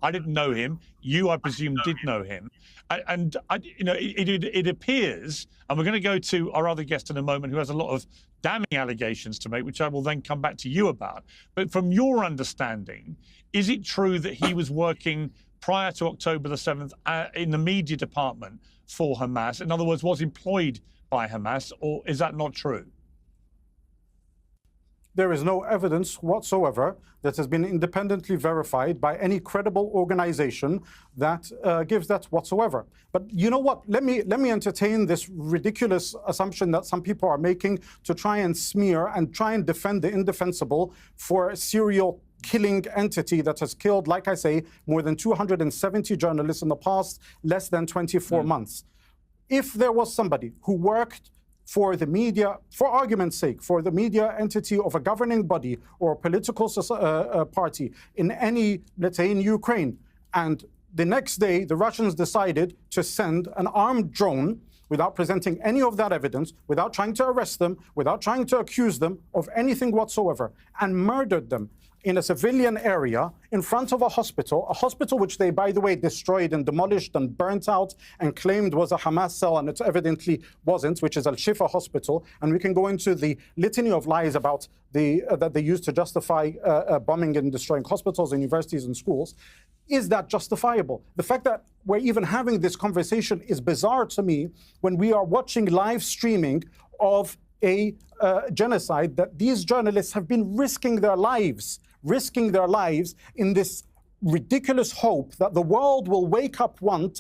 I didn't know him. You, I presume, did know him. And it appears, and we're going to go to our other guest in a moment who has a lot of damning allegations to make, which I will then come back to you about. But from your understanding, is it true that he was working prior to October the 7th in the media department for Hamas? In other words, was employed by Hamas, or is that not true? There is no evidence whatsoever that has been independently verified by any credible organization that gives that whatsoever. But you know what? Let me entertain this ridiculous assumption that some people are making to try and smear and try and defend the indefensible for a serial killing entity that has killed, like I say, more than 270 journalists in the past less than 24 months. If there was somebody who worked for the media, for argument's sake, for the media entity of a governing body or a political party in any, let's say in Ukraine, and the next day the Russians decided to send an armed drone without presenting any of that evidence, without trying to arrest them, without trying to accuse them of anything whatsoever, and murdered them in a civilian area in front of a hospital which they, by the way, destroyed and demolished and burnt out and claimed was a Hamas cell, and it evidently wasn't, which is Al-Shifa Hospital. And we can go into the litany of lies about that they used to justify bombing and destroying hospitals, universities, and schools. Is that justifiable? The fact that we're even having this conversation is bizarre to me when we are watching live streaming of a genocide that these journalists have been risking their lives in this ridiculous hope that the world will wake up one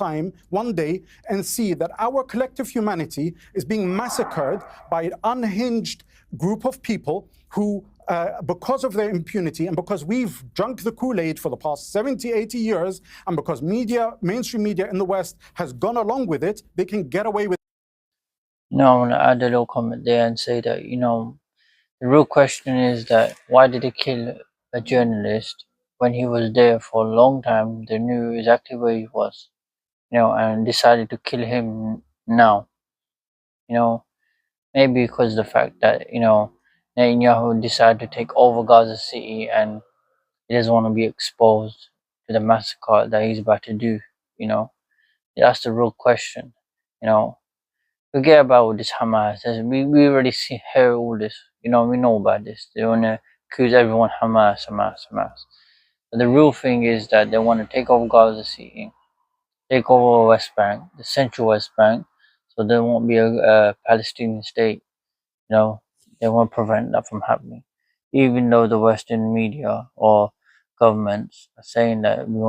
day, and see that our collective humanity is being massacred by an unhinged group of people who, because of their impunity and because we've drunk the Kool-Aid for the past 70, 80 years, and because mainstream media in the West has gone along with it, they can get away with. No, I want to add a little comment there and say that, the real question is that why did they kill a journalist when he was there for a long time? They knew exactly where he was, and decided to kill him now. Maybe because the fact that, Netanyahu decided to take over Gaza City and he doesn't want to be exposed to the massacre that he's about to do, That's the real question, Forget about this Hamas. We already hear all this. We know about this. They want to accuse everyone Hamas. But the real thing is that they want to take over Gaza City, take over West Bank, the central West Bank, so there won't be a Palestinian state. They want to prevent that from happening. Even though the Western media or governments are saying that we want